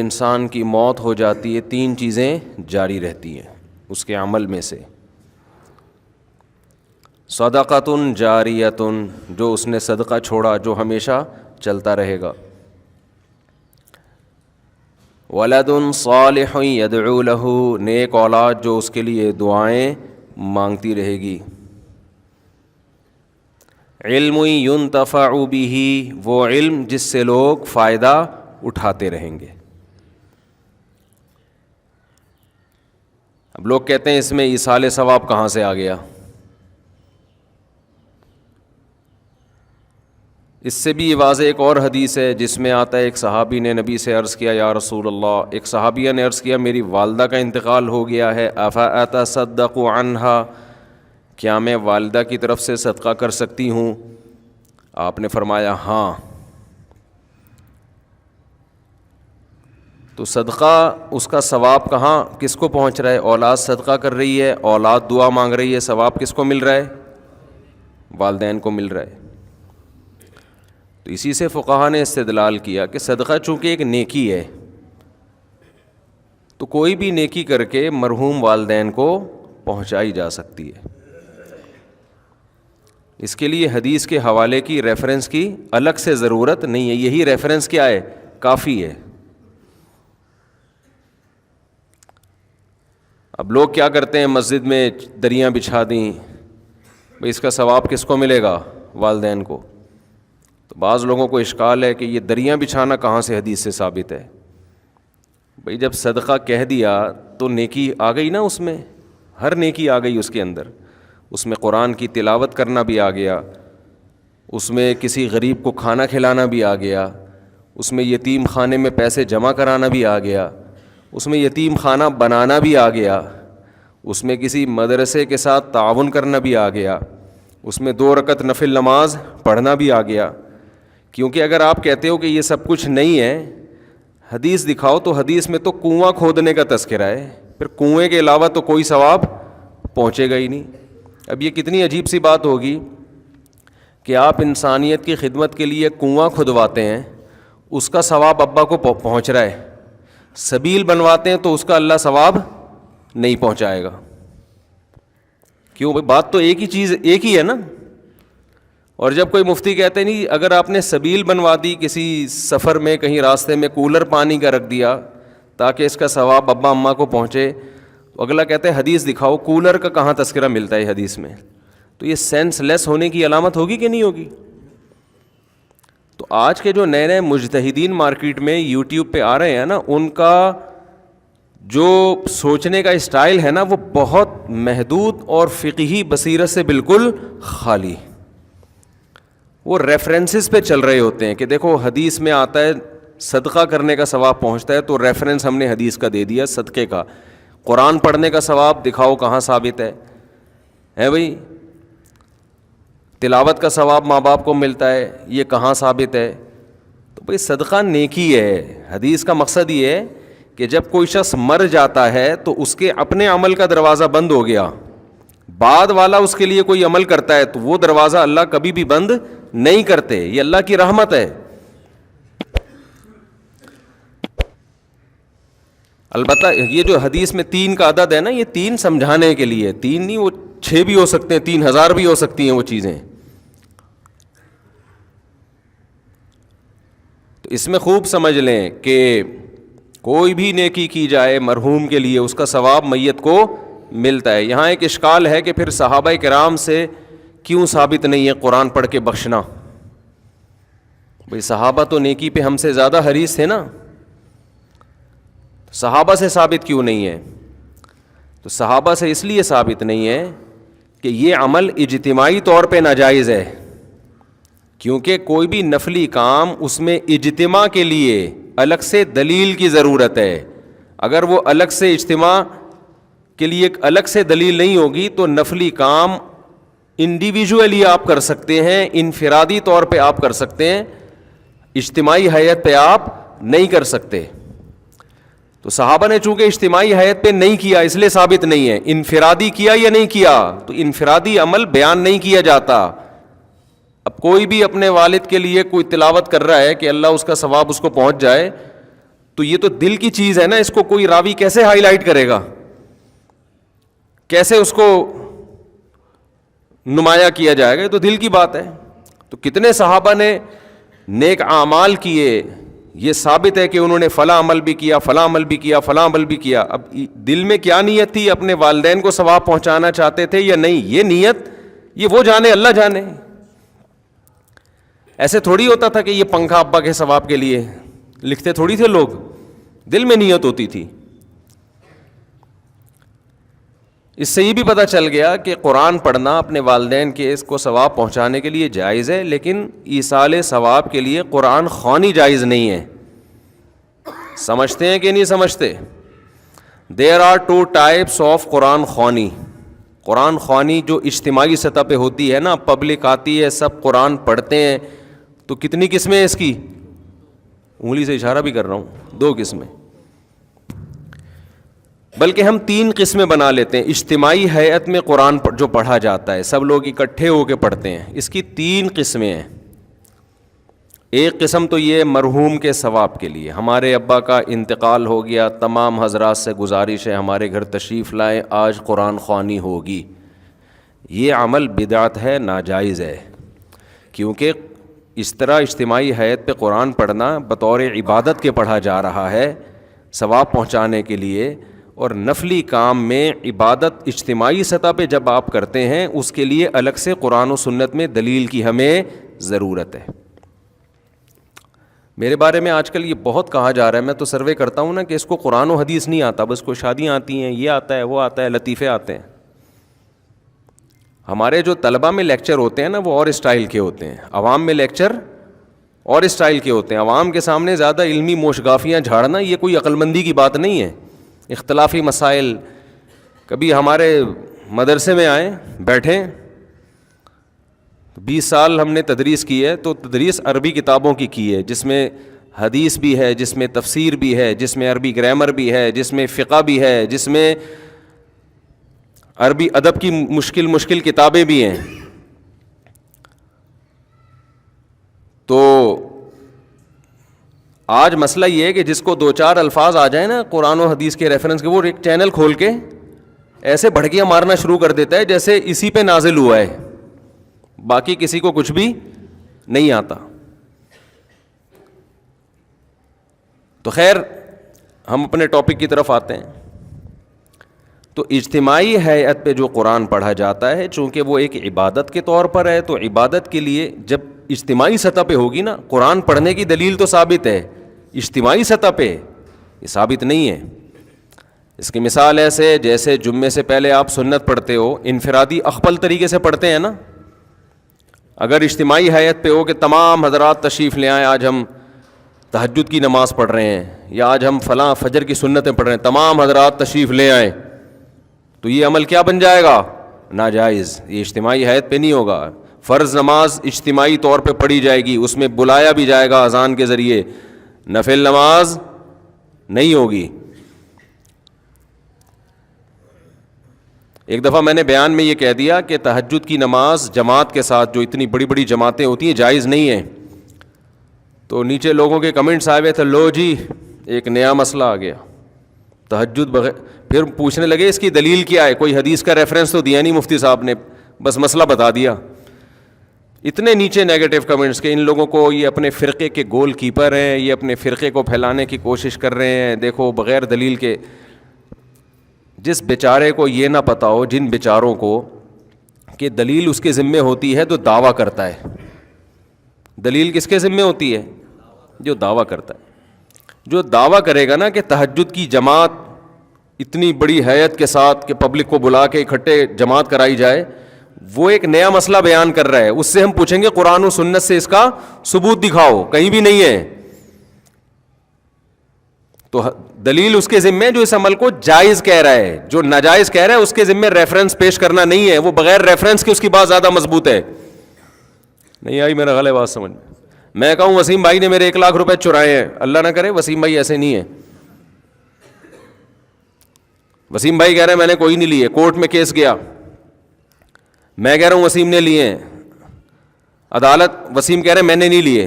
انسان کی موت ہو جاتی ہے 3 چیزیں جاری رہتی ہیں اس کے عمل میں سے. صدقۃ جاریۃ، جو اس نے صدقہ چھوڑا جو ہمیشہ چلتا رہے گا. ولد صالح یدعو لہ، نیک اولاد جو اس کے لیے دعائیں مانگتی رہے گی. علم ینتفع بہ، وہ علم جس سے لوگ فائدہ اٹھاتے رہیں گے. اب لوگ کہتے ہیں اس میں ایصال ثواب کہاں سے آ گیا؟ اس سے بھی واضح ایک اور حدیث ہے جس میں آتا ہے ایک صحابی نے نبی سے عرض کیا یا رسول اللہ، ایک صحابیہ نے عرض کیا میری والدہ کا انتقال ہو گیا ہے، افاتصدق عنہا، کیا میں والدہ کی طرف سے صدقہ کر سکتی ہوں؟ آپ نے فرمایا ہاں. تو صدقہ اس کا ثواب کہاں کس کو پہنچ رہا ہے؟ اولاد صدقہ کر رہی ہے، اولاد دعا مانگ رہی ہے، ثواب کس کو مل رہا ہے؟ والدین کو مل رہا ہے. تو اسی سے فقہا نے استدلال کیا کہ صدقہ چونکہ ایک نیکی ہے تو کوئی بھی نیکی کر کے مرحوم والدین کو پہنچائی جا سکتی ہے. اس کے لیے حدیث کے حوالے کی ریفرنس کی الگ سے ضرورت نہیں ہے، یہی ریفرنس کیا ہے؟ کافی ہے. اب لوگ کیا کرتے ہیں، مسجد میں دریاں بچھا دیں، بھئی اس کا ثواب کس کو ملے گا؟ والدین کو. تو بعض لوگوں کو اشکال ہے کہ یہ دریاں بچھانا کہاں سے حدیث سے ثابت ہے؟ بھئی جب صدقہ کہہ دیا تو نیکی آ گئی نا، اس میں ہر نیکی آ گئی اس کے اندر. اس میں قرآن کی تلاوت کرنا بھی آ گیا، اس میں کسی غریب کو کھانا کھلانا بھی آ گیا، اس میں یتیم خانے میں پیسے جمع کرانا بھی آ گیا، اس میں یتیم خانہ بنانا بھی آ گیا، اس میں کسی مدرسے کے ساتھ تعاون کرنا بھی آ گیا، اس میں 2 رکعت نفل نماز پڑھنا بھی آ گیا. کیونکہ اگر آپ کہتے ہو کہ یہ سب کچھ نہیں ہے، حدیث دکھاؤ تو حدیث میں تو کنواں کھودنے کا تذکرہ ہے، پھر کنویں کے علاوہ تو کوئی ثواب پہنچے گا ہی نہیں. اب یہ کتنی عجیب سی بات ہوگی کہ آپ انسانیت کی خدمت کے لیے کنواں کھدواتے ہیں، اس کا ثواب ابا کو پہنچ رہا ہے، سبیل بنواتے ہیں تو اس کا اللہ ثواب نہیں پہنچائے گا. کیوں بھائی؟ بات تو ایک ہی چیز ایک ہی ہے نا. اور جب کوئی مفتی کہتے نہیں اگر آپ نے سبیل بنوا دی، کسی سفر میں کہیں راستے میں کولر پانی کا رکھ دیا تاکہ اس کا ثواب ابا اماں کو پہنچے، تو اگلا کہتے ہیں حدیث دکھاؤ، کولر کا کہاں تذکرہ ملتا ہے حدیث میں؟ تو یہ سینس لیس ہونے کی علامت ہوگی کہ نہیں ہوگی؟ تو آج کے جو نئے نئے مجتہدین مارکیٹ میں یوٹیوب پہ آ رہے ہیں نا، ان کا جو سوچنے کا اسٹائل ہے نا وہ بہت محدود اور فقہی بصیرت سے بالکل خالی. وہ ریفرنسز پہ چل رہے ہوتے ہیں کہ دیکھو حدیث میں آتا ہے صدقہ کرنے کا ثواب پہنچتا ہے تو ریفرنس ہم نے حدیث کا دے دیا صدقے کا. قرآن پڑھنے کا ثواب دکھاؤ کہاں ثابت ہے بھائی؟ تلاوت کا ثواب ماں باپ کو ملتا ہے، یہ کہاں ثابت ہے؟ تو بھائی صدقہ نیکی ہے. حدیث کا مقصد یہ ہے کہ جب کوئی شخص مر جاتا ہے تو اس کے اپنے عمل کا دروازہ بند ہو گیا، بعد والا اس کے لیے کوئی عمل کرتا ہے تو وہ دروازہ اللہ کبھی بھی بند نہیں کرتے. یہ اللہ کی رحمت ہے. البتہ یہ جو حدیث میں 3 کا عدد ہے نا، یہ 3 سمجھانے کے لیے، 3 نہیں، وہ 6 بھی ہو سکتے ہیں، 3000 بھی ہو سکتی ہیں وہ چیزیں. تو اس میں خوب سمجھ لیں کہ کوئی بھی نیکی کی جائے مرحوم کے لیے اس کا ثواب میت کو ملتا ہے. یہاں ایک اشکال ہے کہ پھر صحابہ کرام سے کیوں ثابت نہیں ہے قرآن پڑھ کے بخشنا؟ بھئی صحابہ تو نیکی پہ ہم سے زیادہ حریص تھے نا، صحابہ سے ثابت کیوں نہیں ہے؟ تو صحابہ سے اس لیے ثابت نہیں ہے کہ یہ عمل اجتماعی طور پہ ناجائز ہے، کیونکہ کوئی بھی نفلی کام اس میں اجتماع کے لیے الگ سے دلیل کی ضرورت ہے. اگر وہ الگ سے اجتماع کے لیے ایک الگ سے دلیل نہیں ہوگی تو نفلی کام انڈیویجولی آپ کر سکتے ہیں، انفرادی طور پہ آپ کر سکتے ہیں، اجتماعی حیت پہ آپ نہیں کر سکتے. تو صحابہ نے چونکہ اجتماعی حیت پہ نہیں کیا اس لیے ثابت نہیں ہے. انفرادی کیا یا نہیں کیا؟ تو انفرادی عمل بیان نہیں کیا جاتا. اب کوئی بھی اپنے والد کے لیے کوئی تلاوت کر رہا ہے کہ اللہ اس کا ثواب اس کو پہنچ جائے، تو یہ تو دل کی چیز ہے نا, اس کو کوئی راوی کیسے ہائی لائٹ کرے گا, کیسے اس کو نمایاں کیا جائے گا؟ یہ تو دل کی بات ہے. تو کتنے صحابہ نے نیک اعمال کیے, یہ ثابت ہے کہ انہوں نے فلاں عمل بھی کیا, فلاں عمل بھی کیا, فلاں عمل بھی کیا. اب دل میں کیا نیت تھی, اپنے والدین کو ثواب پہنچانا چاہتے تھے یا نہیں, یہ نیت یہ وہ جانے, اللہ جانے. ایسے تھوڑی ہوتا تھا کہ یہ پنکھا ابا کے ثواب کے لیے لکھتے تھوڑی تھے لوگ, دل میں نیت ہوتی تھی. اس سے یہ بھی پتہ چل گیا کہ قرآن پڑھنا اپنے والدین کے اس کو ثواب پہنچانے کے لیے جائز ہے, لیکن ایصال ثواب کے لیے قرآن خوانی جائز نہیں ہے. سمجھتے ہیں کہ نہیں سمجھتے؟ دیر آر 2 types آف قرآن خوانی. قرآن خوانی جو اجتماعی سطح پہ ہوتی ہے نا, پبلک آتی ہے, سب قرآن پڑھتے ہیں, تو کتنی قسمیں ہیں اس کی؟ انگلی سے اشارہ بھی کر رہا ہوں, 2 قسمیں, بلکہ ہم 3 قسمیں بنا لیتے ہیں. اجتماعی ہیئت میں قرآن جو پڑھا جاتا ہے, سب لوگ اکٹھے ہو کے پڑھتے ہیں, اس کی 3 قسمیں ہیں. ایک قسم تو یہ مرحوم کے ثواب کے لیے, ہمارے ابا کا انتقال ہو گیا, تمام حضرات سے گزارش ہے ہمارے گھر تشریف لائیں, آج قرآن خوانی ہوگی. یہ عمل بدعت ہے, ناجائز ہے, کیونکہ اس طرح اجتماعی ہیئت پہ قرآن پڑھنا بطور عبادت کے پڑھا جا رہا ہے, ثواب پہنچانے کے لیے. اور نفلی کام میں عبادت اجتماعی سطح پہ جب آپ کرتے ہیں, اس کے لیے الگ سے قرآن و سنت میں دلیل کی ہمیں ضرورت ہے. میرے بارے میں آج کل یہ بہت کہا جا رہا ہے, میں تو سروے کرتا ہوں نا کہ اس کو قرآن و حدیث نہیں آتا, بس کو شادیاں آتی ہیں, یہ آتا ہے, وہ آتا ہے, لطیفے آتے ہیں. ہمارے جو طلبہ میں لیکچر ہوتے ہیں نا, وہ اور اسٹائل کے ہوتے ہیں. عوام میں لیکچر اور اسٹائل کے ہوتے ہیں. عوام کے سامنے زیادہ علمی موشگافیاں جھاڑنا یہ کوئی عقل مندی کی بات نہیں ہے. اختلافی مسائل, کبھی ہمارے مدرسے میں آئیں بیٹھیں, 20 سال ہم نے تدریس کی ہے, تو تدریس عربی کتابوں کی ہے, جس میں حدیث بھی ہے, جس میں تفسیر بھی ہے, جس میں عربی گرامر بھی ہے, جس میں فقہ بھی ہے, جس میں عربی ادب کی مشکل کتابیں بھی ہیں. تو آج مسئلہ یہ ہے کہ جس کو 2-4 الفاظ آ جائیں نا قرآن و حدیث کے ریفرنس کے, وہ ایک چینل کھول کے ایسے بھڑکیاں مارنا شروع کر دیتا ہے جیسے اسی پہ نازل ہوا ہے, باقی کسی کو کچھ بھی نہیں آتا. تو خیر, ہم اپنے ٹاپک کی طرف آتے ہیں. تو اجتماعی ہیئت پہ جو قرآن پڑھا جاتا ہے, چونکہ وہ ایک عبادت کے طور پر ہے, تو عبادت کے لیے جب اجتماعی سطح پہ ہوگی نا, قرآن پڑھنے کی دلیل تو ثابت ہے, اجتماعی سطح پہ یہ ثابت نہیں ہے. اس کی مثال ایسے جیسے جمعے سے پہلے آپ سنت پڑھتے ہو, انفرادی اخبل طریقے سے پڑھتے ہیں نا. اگر اجتماعی ہیئت پہ ہو کہ تمام حضرات تشریف لے آئیں, آج ہم تہجد کی نماز پڑھ رہے ہیں, یا آج ہم فلاں فجر کی سنتیں پڑھ رہے ہیں, تمام حضرات تشریف لے آئیں, تو یہ عمل کیا بن جائے گا؟ ناجائز. یہ اجتماعی ہیئت پہ نہیں ہوگا. فرض نماز اجتماعی طور پہ پڑھی جائے گی, اس میں بلایا بھی جائے گا اذان کے ذریعے, نفل نماز نہیں ہوگی. ایک دفعہ میں نے بیان میں یہ کہہ دیا کہ تہجد کی نماز جماعت کے ساتھ, جو اتنی بڑی بڑی جماعتیں ہوتی ہیں, جائز نہیں ہے. تو نیچے لوگوں کے کمنٹس آئے ہوئے تھے, لو جی ایک نیا مسئلہ آ گیا, تہجد بغیر. پھر پوچھنے لگے اس کی دلیل کیا ہے, کوئی حدیث کا ریفرنس تو دیا نہیں مفتی صاحب نے, بس مسئلہ بتا دیا. اتنے نیچے نیگیٹو کمنٹس کہ ان لوگوں کو یہ اپنے فرقے کے گول کیپر ہیں, یہ اپنے فرقے کو پھیلانے کی کوشش کر رہے ہیں. دیکھو بغیر دلیل کے, جس بیچارے کو یہ نہ پتہ ہو, جن بیچاروں کو کہ دلیل اس کے ذمے ہوتی ہے تو دعویٰ کرتا ہے. دلیل کس کے ذمے ہوتی ہے؟ جو دعویٰ کرتا ہے. جو دعویٰ کرے گا نا کہ تہجد کی جماعت اتنی بڑی ہیئت کے ساتھ کہ پبلک کو بلا کے اکٹھے جماعت کرائی جائے, وہ ایک نیا مسئلہ بیان کر رہا ہے. اس سے ہم پوچھیں گے قرآن و سنت سے اس کا ثبوت دکھاؤ, کہیں بھی نہیں ہے. تو دلیل اس کے ذمے جو اس عمل کو جائز کہہ رہا ہے, جو ناجائز کہہ رہا ہے اس کے ذمے ریفرنس پیش کرنا نہیں ہے. وہ بغیر ریفرنس کے اس کی بات زیادہ مضبوط ہے. نہیں آئی میرا غلط بات سمجھ میں کہوں وسیم بھائی نے میرے 1 لاکھ روپے چرائے ہیں, اللہ نہ کرے وسیم بھائی ایسے نہیں ہے. وسیم بھائی کہہ رہے ہیں میں نے کوئی نہیں لیے, کورٹ میں کیس گیا, میں کہہ رہا ہوں وسیم نے لیے ہیں, عدالت وسیم کہہ رہے ہیں میں نے نہیں لیے,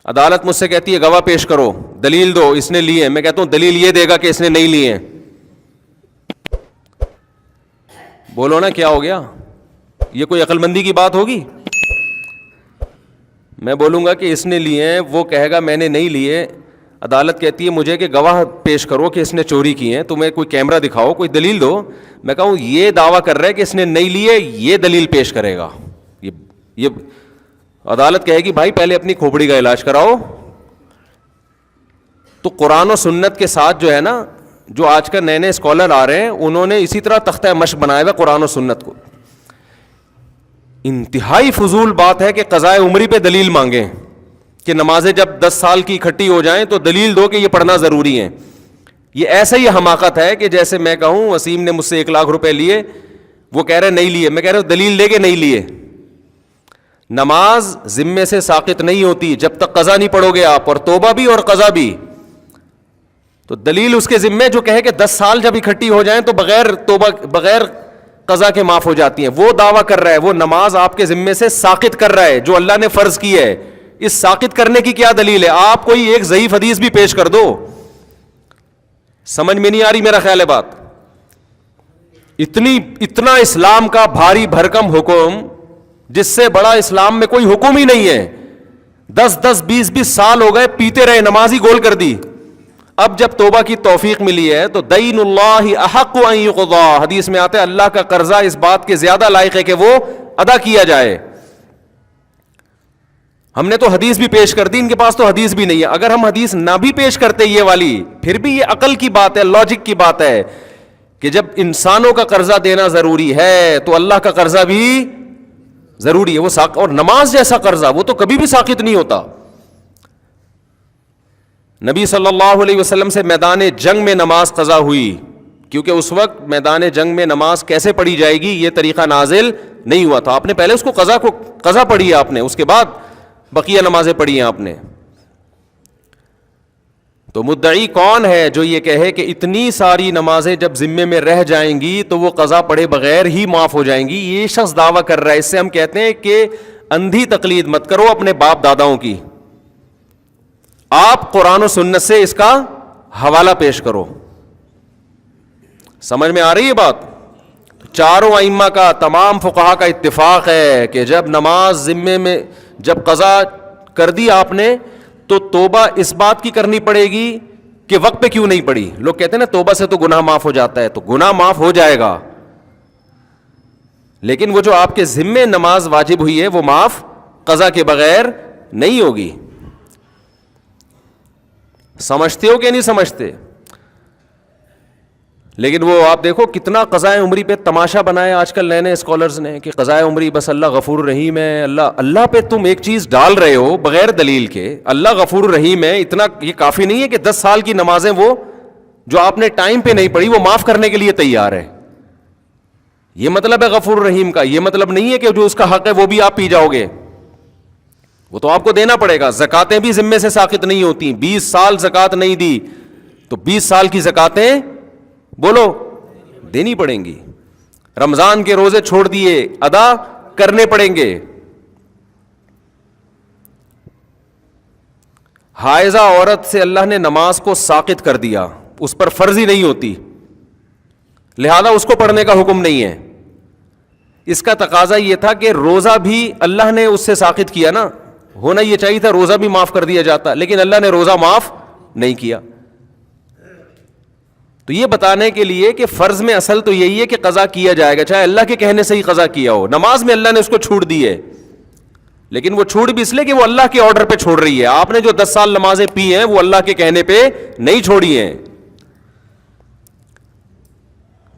عدالت مجھ سے کہتی ہے گواہ پیش کرو, دلیل دو, اس نے لیے. میں کہتا ہوں دلیل یہ دے گا کہ اس نے نہیں لیے. بولو نا کیا ہو گیا؟ یہ کوئی عقل مندی کی بات ہوگی؟ میں بولوں گا کہ اس نے لیے ہیں, وہ کہے گا میں نے نہیں لیے. عدالت کہتی ہے مجھے کہ گواہ پیش کرو کہ اس نے چوری کی ہیں, تمہیں کوئی کیمرہ دکھاؤ, کوئی دلیل دو. میں کہوں یہ دعویٰ کر رہا ہے کہ اس نے نہیں لیے, یہ دلیل پیش کرے گا. یہ عدالت کہے گی بھائی پہلے اپنی کھوپڑی کا علاج کراؤ. تو قرآن و سنت کے ساتھ جو ہے نا, جو آج کل نئے نئے اسکالر آ رہے ہیں, انہوں نے اسی طرح تختہ مشق بنایا ہوا قرآن و سنت کو. انتہائی فضول بات ہے کہ قضاء عمری پہ دلیل مانگیں کہ نمازیں جب 10 سال کی اکٹھی ہو جائیں تو دلیل دو کہ یہ پڑھنا ضروری ہے. یہ ایسا ہی حماقت ہے کہ جیسے میں کہوں وسیم نے مجھ سے 1 لاکھ روپے لیے, وہ کہہ رہے نہیں لیے, میں کہہ رہا ہوں دلیل دے کے نہیں لیے. نماز ذمے سے ساقط نہیں ہوتی جب تک قضا نہیں پڑھو گے آپ, اور توبہ بھی اور قضا بھی. تو دلیل اس کے ذمے جو کہے کہ 10 سال جب اکٹھی ہو جائیں تو بغیر توبہ بغیر قضا کے معاف ہو جاتی ہیں, وہ دعویٰ کر رہا ہے, وہ نماز آپ کے ذمے سے ساقط کر رہا ہے جو اللہ نے فرض کی ہے. اس ساقط کرنے کی کیا دلیل ہے؟ آپ کوئی ایک ضعیف حدیث بھی پیش کر دو. سمجھ میں نہیں آ رہی میرا خیال ہے بات. اتنا اسلام کا بھاری بھرکم حکم, جس سے بڑا اسلام میں کوئی حکم ہی نہیں ہے. 10 20 سال ہو گئے پیتے رہے, نماز ہی گول کر دی. اب جب توبہ کی توفیق ملی ہے تو دین اللہ احق ان یقضا, حدیث میں آتا ہے اللہ کا قرضہ اس بات کے زیادہ لائق ہے کہ وہ ادا کیا جائے. ہم نے تو حدیث بھی پیش کر دی, ان کے پاس تو حدیث بھی نہیں ہے. اگر ہم حدیث نہ بھی پیش کرتے یہ والی, پھر بھی یہ عقل کی بات ہے, لاجک کی بات ہے کہ جب انسانوں کا قرضہ دینا ضروری ہے تو اللہ کا قرضہ بھی ضروری ہے. وہ اور نماز جیسا قرضہ وہ تو کبھی بھی ساقط نہیں ہوتا. نبی صلی اللہ علیہ وسلم سے میدان جنگ میں نماز قضا ہوئی, کیونکہ اس وقت میدان جنگ میں نماز کیسے پڑھی جائے گی یہ طریقہ نازل نہیں ہوا تھا. آپ نے پہلے اس کو قضا پڑھی ہے آپ نے, اس کے بعد بقیہ نمازیں پڑھی ہیں آپ نے. تو مدعی کون ہے جو یہ کہے کہ اتنی ساری نمازیں جب ذمے میں رہ جائیں گی تو وہ قضا پڑھے بغیر ہی معاف ہو جائیں گی؟ یہ شخص دعویٰ کر رہا ہے. اس سے ہم کہتے ہیں کہ اندھی تقلید مت کرو اپنے باپ داداؤں کی, آپ قرآن و سنت سے اس کا حوالہ پیش کرو. سمجھ میں آ رہی ہے بات؟ چاروں ائمہ کا, تمام فقہا کا اتفاق ہے کہ جب نماز ذمے میں جب قضا کر دی آپ نے تو توبہ اس بات کی کرنی پڑے گی کہ وقت پہ کیوں نہیں پڑی. لوگ کہتے ہیں نا توبہ سے تو گناہ معاف ہو جاتا ہے, تو گناہ معاف ہو جائے گا, لیکن وہ جو آپ کے ذمے نماز واجب ہوئی ہے وہ معاف قضا کے بغیر نہیں ہوگی. سمجھتے ہو کہ نہیں سمجھتے؟ لیکن وہ آپ دیکھو کتنا قضائے عمری پہ تماشا بنایا آج کل نئے نئے اسکالرز نے کہ قضائے عمری بس اللہ غفور رحیم ہے. اللہ پہ تم ایک چیز ڈال رہے ہو بغیر دلیل کے, اللہ غفور رحیم ہے, اتنا یہ کافی نہیں ہے کہ 10 سال کی نمازیں وہ جو آپ نے ٹائم پہ نہیں پڑھی وہ معاف کرنے کے لیے تیار ہے. یہ مطلب ہے غفور رحیم کا. یہ مطلب نہیں ہے کہ جو اس کا حق ہے وہ بھی آپ پی جاؤ گے, وہ تو آپ کو دینا پڑے گا. زکاتیں بھی ذمے سے ساقط نہیں ہوتی. 20 سال زکات نہیں دی تو 20 سال کی زکاتیں بولو دینی پڑیں گی. رمضان کے روزے چھوڑ دیے ادا کرنے پڑیں گے. حائضہ عورت سے اللہ نے نماز کو ساقط کر دیا, اس پر فرض ہی نہیں ہوتی, لہذا اس کو پڑھنے کا حکم نہیں ہے. اس کا تقاضا یہ تھا کہ روزہ بھی اللہ نے اس سے ساقط کیا نا, ہونا یہ چاہیے تھا روزہ بھی معاف کر دیا جاتا, لیکن اللہ نے روزہ معاف نہیں کیا. تو یہ بتانے کے لیے کہ فرض میں اصل تو یہی ہے کہ قضا کیا جائے گا, چاہے اللہ کے کہنے سے ہی قضا کیا ہو. نماز میں اللہ نے اس کو چھوٹ دی ہے, لیکن وہ چھوٹ بھی اس لیے کہ وہ اللہ کے آرڈر پہ چھوڑ رہی ہے. آپ نے جو 10 سال نمازیں پی ہیں وہ اللہ کے کہنے پہ نہیں چھوڑی ہیں.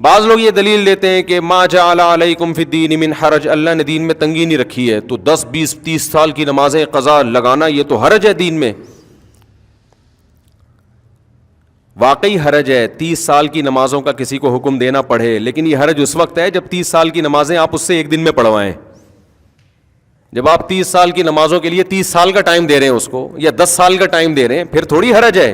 بعض لوگ یہ دلیل دیتے ہیں کہ ما جعل علیکم فی الدین من حرج, اللہ نے دین میں تنگی نہیں رکھی ہے, تو 10 20 30 سال کی نمازیں قضا لگانا یہ تو حرج ہے دین میں. واقعی حرج ہے 30 سال کی نمازوں کا کسی کو حکم دینا پڑے, لیکن یہ حرج اس وقت ہے جب 30 سال کی نمازیں آپ اس سے ایک دن میں پڑھوائیں. جب آپ 30 سال کی نمازوں کے لیے 30 سال کا ٹائم دے رہے ہیں اس کو, یا 10 سال کا ٹائم دے رہے ہیں, پھر تھوڑی حرج ہے.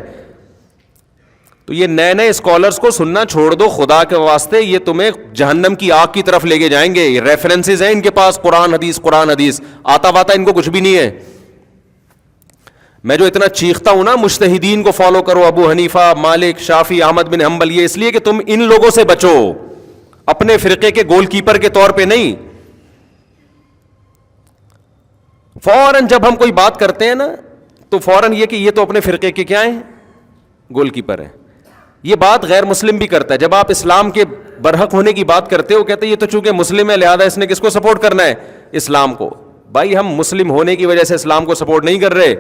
تو یہ نئے نئے اسکالرز کو سننا چھوڑ دو خدا کے واسطے, یہ تمہیں جہنم کی آگ کی طرف لے کے جائیں گے. یہ ریفرنسز ہیں ان کے پاس, قرآن حدیث, آتا واتا ان کو کچھ بھی نہیں ہے. میں جو اتنا چیختا ہوں نا مجتہدین کو فالو کرو، ابو حنیفہ، مالک، شافعی، احمد بن حنبل، یہ اس لیے کہ تم ان لوگوں سے بچو، اپنے فرقے کے گول کیپر کے طور پہ نہیں. فوراً جب ہم کوئی بات کرتے ہیں نا تو فوراً یہ کہ یہ تو اپنے فرقے کے کیا ہیں، گول کیپر ہیں. یہ بات غیر مسلم بھی کرتا ہے. جب آپ اسلام کے برحق ہونے کی بات کرتے ہو کہتے ہیں یہ تو چونکہ مسلم ہے لہذا اس نے کس کو سپورٹ کرنا ہے، اسلام کو. بھائی ہم مسلم ہونے کی وجہ سے اسلام کو سپورٹ نہیں کر رہے،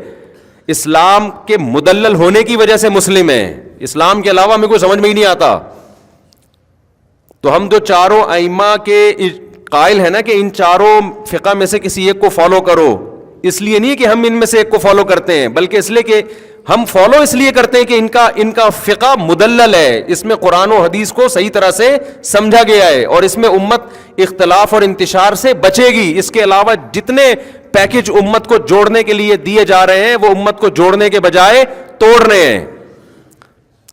اسلام کے مدلل ہونے کی وجہ سے مسلم ہیں. اسلام کے علاوہ ہمیں کوئی سمجھ میں ہی نہیں آتا. تو ہم جو چاروں ائمہ کے قائل ہیں نا کہ ان چاروں فقہ میں سے کسی ایک کو فالو کرو، اس لیے نہیں کہ ہم ان میں سے ایک کو فالو کرتے ہیں، بلکہ اس لیے کہ ہم فالو اس لیے کرتے ہیں کہ ان کا فقہ مدلل ہے، اس میں قرآن و حدیث کو صحیح طرح سے سمجھا گیا ہے، اور اس میں امت اختلاف اور انتشار سے بچے گی. اس کے علاوہ جتنے پیکج امت کو جوڑنے کے لیے دیے جا رہے ہیں وہ امت کو جوڑنے کے بجائے توڑنے ہیں.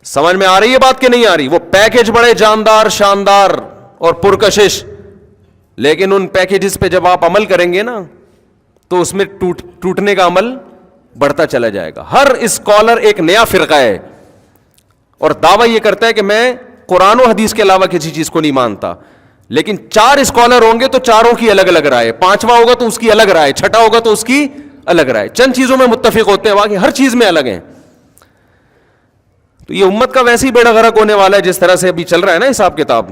سمجھ میں آ رہی ہے بات کہ نہیں آ رہی؟ وہ پیکج بڑے جاندار، شاندار اور پرکشش، لیکن ان پیکجز پہ جب آپ عمل کریں گے نا تو اس میں ٹوٹنے کا عمل بڑھتا چلا جائے گا. ہر اسکالر ایک نیا فرقہ ہے اور دعویٰ یہ کرتا ہے کہ میں قرآن و حدیث کے علاوہ کسی چیز کو نہیں مانتا. لیکن 4 اسکالر ہوں گے تو چاروں کی الگ الگ رائے، 5واں ہوگا تو اس کی الگ رائے، 6واں ہوگا تو اس کی الگ رائے. چند چیزوں میں متفق ہوتے ہیں، باقی ہر چیز میں الگ ہیں. تو یہ امت کا ویسے ہی بیڑا غرق ہونے والا ہے جس طرح سے ابھی چل رہا ہے نا حساب کتاب.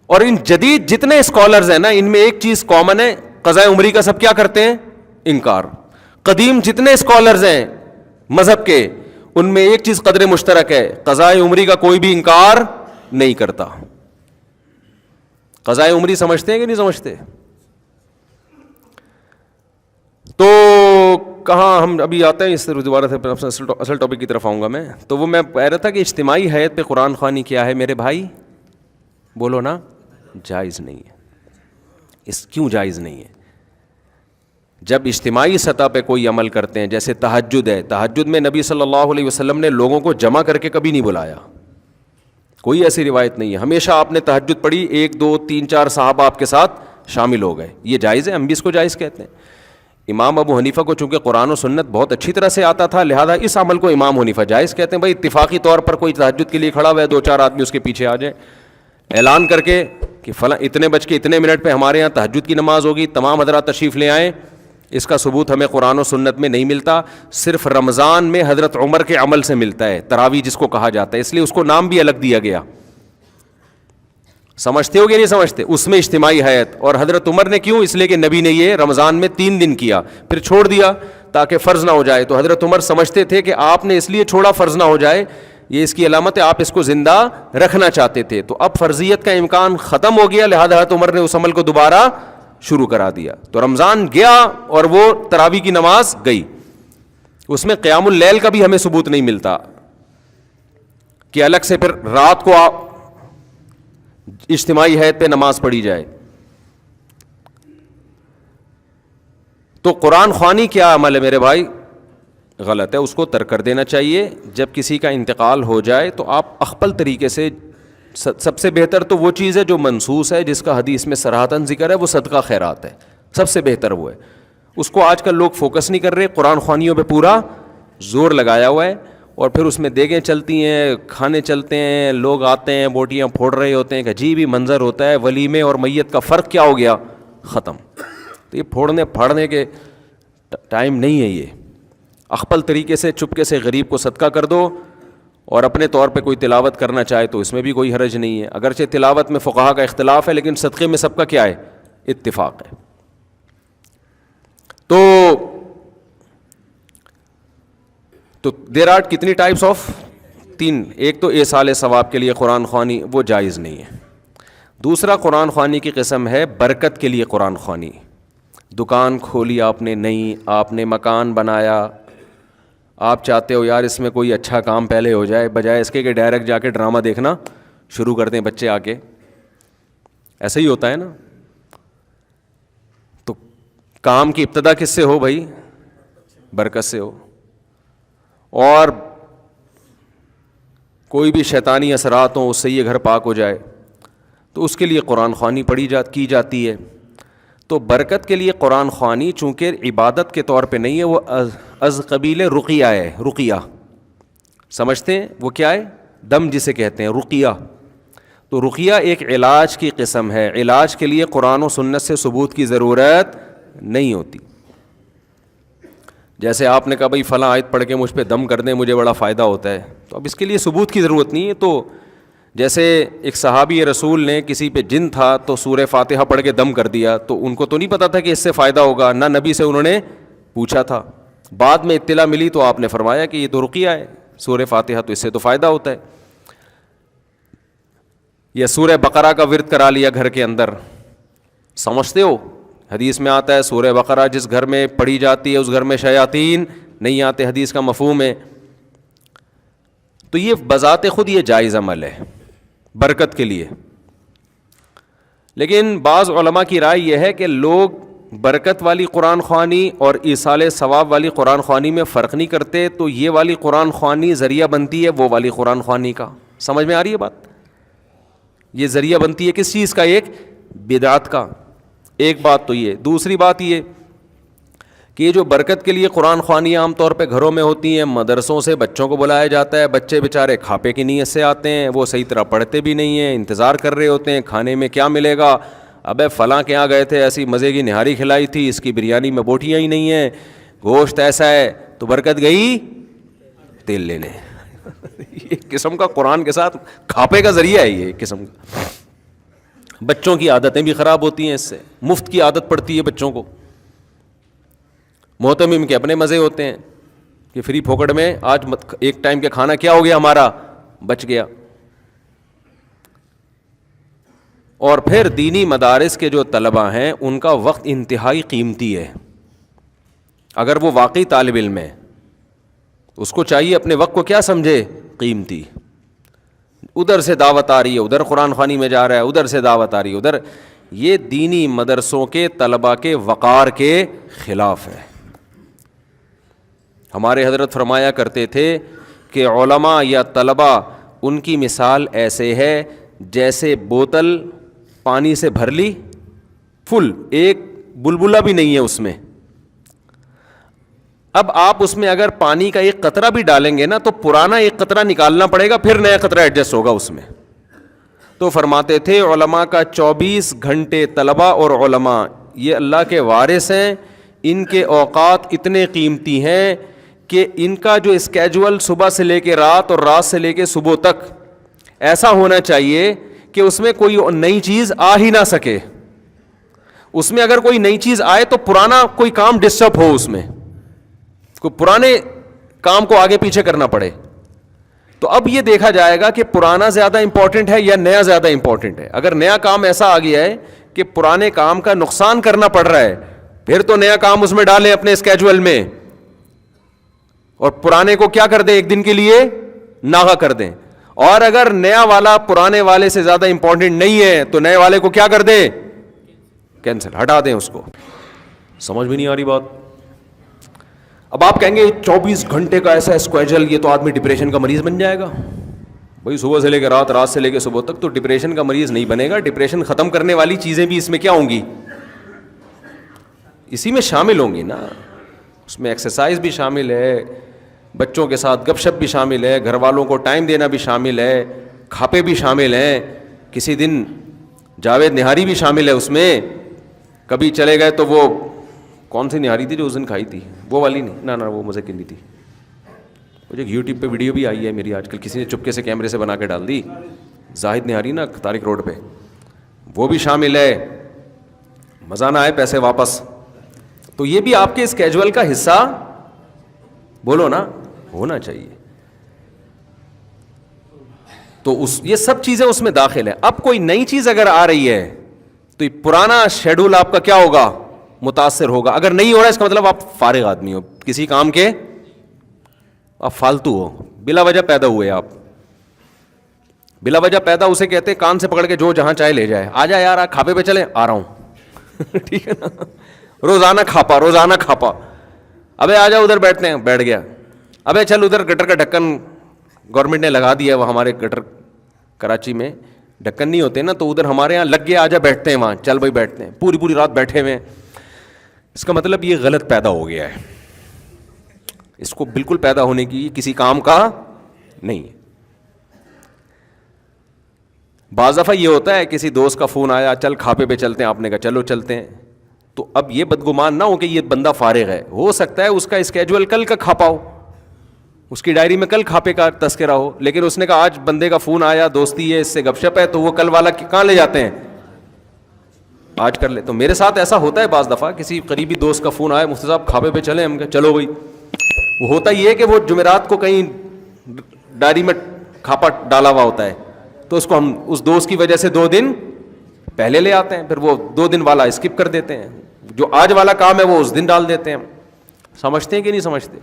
اور ان جدید جتنے اسکالرز ہیں نا ان میں ایک چیز کامن ہے، قضاء عمری کا سب کیا کرتے ہیں؟ انکار. قدیم جتنے اسکالرز ہیں مذہب کے ان میں ایک چیز قدر مشترک ہے، قضاء عمری کا کوئی بھی انکار نہیں کرتا. قضاء عمری سمجھتے ہیں کہ نہیں سمجھتے؟ تو کہاں ہم ابھی آتے ہیں اس سے دوبارہ سے اصل ٹاپک کی طرف آؤں گا میں. تو وہ میں کہہ رہا تھا کہ اجتماعی حیت پہ قرآن خوانی کیا ہے میرے بھائی؟ بولو نا. جائز نہیں ہے. اس کیوں جائز نہیں ہے؟ جب اجتماعی سطح پہ کوئی عمل کرتے ہیں، جیسے تہجد ہے، تہجد میں نبی صلی اللہ علیہ وسلم نے لوگوں کو جمع کر کے کبھی نہیں بلایا، کوئی ایسی روایت نہیں ہے. ہمیشہ آپ نے تہجد پڑھی، 1 2 3 4 صحابہ آپ کے ساتھ شامل ہو گئے، یہ جائز ہے، ہم بھی اس کو جائز کہتے ہیں. امام ابو حنیفہ کو چونکہ قرآن و سنت بہت اچھی طرح سے آتا تھا لہذا اس عمل کو امام حنیفہ جائز کہتے ہیں. بھائی اتفاقی طور پر کوئی تہجد کے لیے کھڑا ہوا ہے، 2 4 آدمی اس کے پیچھے آ جائیں، اعلان کر کے کہ فلاں اتنے بج کے اتنے منٹ پہ ہمارے یہاں تہجد کی نماز ہوگی، تمام حضرات تشریف لے آئیں. اس کا ثبوت ہمیں قرآن و سنت میں نہیں ملتا، صرف رمضان میں حضرت عمر کے عمل سے ملتا ہے، تراویح جس کو کہا جاتا ہے، اس لیے اس کو نام بھی الگ دیا گیا. سمجھتے ہو کہ نہیں سمجھتے؟ اس میں اجتماعی حیت. اور حضرت عمر نے کیوں؟ اس لیے کہ نبی نے یہ رمضان میں 3 دن کیا پھر چھوڑ دیا تاکہ فرض نہ ہو جائے. تو حضرت عمر سمجھتے تھے کہ آپ نے اس لیے چھوڑا فرض نہ ہو جائے، یہ اس کی علامت ہے، آپ اس کو زندہ رکھنا چاہتے تھے. تو اب فرضیت کا امکان ختم ہو گیا لہذا حضرت عمر نے اس عمل کو دوبارہ شروع کرا دیا. تو رمضان گیا اور وہ تراویح کی نماز گئی. اس میں قیام اللیل کا بھی ہمیں ثبوت نہیں ملتا کہ الگ سے پھر رات کو اجتماعی حیت پہ نماز پڑھی جائے. تو قرآن خوانی کیا عمل ہے میرے بھائی؟ غلط ہے، اس کو ترک کر دینا چاہیے. جب کسی کا انتقال ہو جائے تو آپ اخپل طریقے سے، سب سے بہتر تو وہ چیز ہے جو منصوص ہے، جس کا حدیث میں صراحتاً ذکر ہے، وہ صدقہ خیرات ہے، سب سے بہتر وہ ہے. اس کو آج کل لوگ فوکس نہیں کر رہے، قرآن خوانیوں پہ پورا زور لگایا ہوا ہے، اور پھر اس میں دیگیں چلتی ہیں، کھانے چلتے ہیں، لوگ آتے ہیں بوٹیاں پھوڑ رہے ہوتے ہیں، کہ عجیب ہی منظر ہوتا ہے. ولیمے اور میت کا فرق کیا ہو گیا؟ ختم. تو یہ پھوڑنے پھاڑنے کے ٹائم نہیں ہے. یہ اخپل طریقے سے چپکے سے غریب کو صدقہ کر دو، اور اپنے طور پہ کوئی تلاوت کرنا چاہے تو اس میں بھی کوئی حرج نہیں ہے. اگرچہ تلاوت میں فقہا کا اختلاف ہے لیکن صدقے میں سب کا کیا ہے؟ اتفاق ہے. تو دیر آر کتنی ٹائپس آف 3. ایک تو ایصال ثواب کے لیے قرآن خوانی، وہ جائز نہیں ہے. دوسرا قرآن خوانی کی قسم ہے برکت کے لیے قرآن خوانی. دکان کھولی آپ نے نئی، آپ نے مکان بنایا، آپ چاہتے ہو یار اس میں کوئی اچھا کام پہلے ہو جائے، بجائے اس کے کہ ڈائریکٹ جا کے ڈرامہ دیکھنا شروع کرتے ہیں بچے آ کے. ایسا ہی ہوتا ہے نا. تو کام کی ابتدا کس سے ہو بھائی؟ برکت سے ہو. اور کوئی بھی شیطانی اثرات ہوں اس سے یہ گھر پاک ہو جائے، تو اس کے لیے قرآن خوانی کی جاتی ہے. تو برکت کے لیے قرآن خوانی چونکہ عبادت کے طور پہ نہیں ہے، وہ از قبیل رقیہ ہے. رقیہ سمجھتے ہیں وہ کیا ہے؟ دم جسے کہتے ہیں رقیہ. تو رقیہ ایک علاج کی قسم ہے. علاج کے لیے قرآن و سنت سے ثبوت کی ضرورت نہیں ہوتی. جیسے آپ نے کہا بھائی فلاں آیت پڑھ کے مجھ پہ دم کر دیں مجھے بڑا فائدہ ہوتا ہے، تو اب اس کے لیے ثبوت کی ضرورت نہیں ہے. تو جیسے ایک صحابی رسول نے کسی پہ جن تھا تو سورہ فاتحہ پڑھ کے دم کر دیا، تو ان کو تو نہیں پتا تھا کہ اس سے فائدہ ہوگا، نہ نبی سے انہوں نے پوچھا تھا. بعد میں اطلاع ملی تو آپ نے فرمایا کہ یہ تو رقیہ ہے، سورہ فاتحہ تو اس سے تو فائدہ ہوتا ہے. یا سورہ بقرہ کا ورد کرا لیا گھر کے اندر. سمجھتے ہو حدیث میں آتا ہے سورہ بقرہ جس گھر میں پڑھی جاتی ہے اس گھر میں شیاطین نہیں آتے، حدیث کا مفہوم ہے. تو یہ بذات خود یہ جائز عمل ہے برکت کے لیے. لیکن بعض علماء کی رائے یہ ہے کہ لوگ برکت والی قرآن خوانی اور ایصال ثواب والی قرآن خوانی میں فرق نہیں کرتے، تو یہ والی قرآن خوانی ذریعہ بنتی ہے وہ والی قرآن خوانی کا. سمجھ میں آ رہی ہے بات؟ یہ ذریعہ بنتی ہے کس چیز کا؟ ایک بدعت کا. ایک بات تو یہ. دوسری بات یہ کہ یہ جو برکت کے لیے قرآن خوانیاں عام طور پہ گھروں میں ہوتی ہیں، مدرسوں سے بچوں کو بلایا جاتا ہے، بچے بیچارے کھاپے کی نیت سے آتے ہیں، وہ صحیح طرح پڑھتے بھی نہیں ہیں، انتظار کر رہے ہوتے ہیں کھانے میں کیا ملے گا. ابے فلاں کے یہاں گئے تھے، ایسی مزے کی نہاری کھلائی تھی، اس کی بریانی میں بوٹیاں ہی نہیں ہیں، گوشت ایسا ہے، تو برکت گئی تیل لینے. ایک قسم کا قرآن کے ساتھ کھاپے کا ذریعہ ہے یہ ایک قسم کا. بچوں کی عادتیں بھی خراب ہوتی ہیں اس سے، مفت کی عادت پڑتی ہے بچوں کو. محتمم کے اپنے مزے ہوتے ہیں کہ فری پھوکٹ میں آج ایک ٹائم کا کھانا کیا ہو گیا ہمارا، بچ گیا. اور پھر دینی مدارس کے جو طلباء ہیں ان کا وقت انتہائی قیمتی ہے. اگر وہ واقعی طالب علم ہے اس کو چاہیے اپنے وقت کو کیا سمجھے؟ قیمتی. ادھر سے دعوت آ رہی ہے، ادھر قرآن خوانی میں جا رہا ہے، ادھر سے دعوت آ رہی ہے، ادھر. یہ دینی مدرسوں کے طلباء کے وقار کے خلاف ہے. ہمارے حضرت فرمایا کرتے تھے کہ علماء یا طلباء ان کی مثال ایسے ہے جیسے بوتل پانی سے بھر لی فل، ایک بلبلہ بھی نہیں ہے اس میں. اب آپ اس میں اگر پانی کا ایک قطرہ بھی ڈالیں گے نا تو پرانا ایک قطرہ نکالنا پڑے گا، پھر نیا قطرہ ایڈجسٹ ہوگا اس میں. تو فرماتے تھے علماء کا 24 گھنٹے طلباء اور علماء یہ اللہ کے وارث ہیں، ان کے اوقات اتنے قیمتی ہیں کہ ان کا جو اسکیجول صبح سے لے کے رات اور رات سے لے کے صبح تک ایسا ہونا چاہیے کہ اس میں کوئی نئی چیز آ ہی نہ سکے. اس میں اگر کوئی نئی چیز آئے تو پرانا کوئی کام ڈسٹرب ہو، اس میں کوئی پرانے کام کو آگے پیچھے کرنا پڑے. تو اب یہ دیکھا جائے گا کہ پرانا زیادہ امپورٹنٹ ہے یا نیا زیادہ امپورٹنٹ ہے. اگر نیا کام ایسا آ گیا ہے کہ پرانے کام کا نقصان کرنا پڑ رہا ہے پھر تو نیا کام اس میں ڈالیں اپنے اسکیجول میں، اور پرانے کو کیا کر دیں ایک دن کے لیے ناغا کر دیں. اور اگر نیا والا پرانے والے سے زیادہ امپورٹنٹ نہیں ہے تو نئے والے کو کیا کر دیں؟ کینسل، ہٹا دیں اس کو. سمجھ بھی نہیں آ رہی بات. اب آپ کہیں گے 24 گھنٹے کا ایسا اسکیجول، یہ تو آدمی ڈپریشن کا مریض بن جائے گا. بھائی صبح سے لے کے رات، رات سے لے کے صبح تک، تو ڈپریشن کا مریض نہیں بنے گا. ڈپریشن ختم کرنے والی چیزیں بھی اس میں کیا ہوں گی؟ اسی میں شامل ہوں گی نا. اس میں ایکسرسائز بھی شامل ہے، بچوں کے ساتھ گپ شپ بھی شامل ہے، گھر والوں کو ٹائم دینا بھی شامل ہے، کھاپے بھی شامل ہیں. کسی دن جاوید نہاری بھی شامل ہے اس میں. کبھی چلے گئے تو وہ کون سی نہاری تھی جو اس دن کھائی تھی؟ وہ والی نہیں، نہ وہ مزے کی نہیں تھی. مجھے یوٹیوب پہ ویڈیو بھی آئی ہے میری آج کل، کسی نے چپکے سے کیمرے سے بنا کے ڈال دی. زاہد نہاری نا طارق روڈ پہ، وہ بھی شامل ہے. مزہ نہ آئے پیسے واپس. تو یہ بھی آپ کے اسکیجول کا حصہ بولو نا ہونا چاہیے. تو یہ سب چیزیں اس میں داخل ہیں. اب کوئی نئی چیز اگر آ رہی ہے تو پرانا شیڈول آپ کا کیا ہوگا؟ متاثر ہوگا. اگر نہیں ہو رہا اس کا مطلب آپ فارغ آدمی ہو، کسی کام کے آپ فالتو ہو، بلا وجہ پیدا ہوئے. آپ بلا وجہ پیدا اسے کہتے کان سے پکڑ کے جو جہاں چاہے لے جائے. آ جا یار کھاپے پہ چلے، آ رہا ہوں. ٹھیک ہے نا، روزانہ کھاپا، روزانہ کھاپا. ابے آ جا ادھر بیٹھتے ہیں، بیٹھ گیا. ابے چل ادھر گٹر کا ڈھکن گورنمنٹ نے لگا دیا، وہ ہمارے گٹر کراچی میں ڈھکن نہیں ہوتے نا, تو ادھر ہمارے یہاں لگ گیا, آ جا بیٹھتے ہیں وہاں, چل بھائی بیٹھتے ہیں, پوری پوری رات بیٹھے ہوئے ہیں. اس کا مطلب یہ غلط پیدا ہو گیا ہے, اس کو بالکل پیدا ہونے کی کسی کام کا نہیں ہے. بعض دفعہ یہ ہوتا ہے کسی دوست کا فون آیا, چل کھاپے پہ چلتے ہیں, آپ نے کہا چلو چلتے ہیں, تو اب یہ بدگمان نہ ہو کہ یہ بندہ فارغ ہے, ہو سکتا ہے اس کا اسکیجول کل کا کھاپا ہو, اس کی ڈائری میں کل کھاپے کا تذکرہ ہو, لیکن اس نے کہا آج بندے کا فون آیا, دوستی ہے, اس سے گپ شپ ہے, تو وہ کل والا کہاں لے جاتے ہیں, آج کر لے. تو میرے ساتھ ایسا ہوتا ہے بعض دفعہ, کسی قریبی دوست کا فون آیا, مفتی صاحب کھاپے پہ چلیں, ہم کہا چلو بھائی. وہ ہوتا یہ ہے کہ وہ جمعرات کو کہیں ڈائری میں کھاپا ڈالا ہوا ہوتا ہے, تو اس کو ہم اس دوست کی وجہ سے 2 دن پہلے لے آتے ہیں, پھر وہ 2 دن والا اسکپ کر دیتے ہیں, جو آج والا کام ہے وہ اس دن ڈال دیتے ہیں. سمجھتے ہیں کہ نہیں سمجھتے؟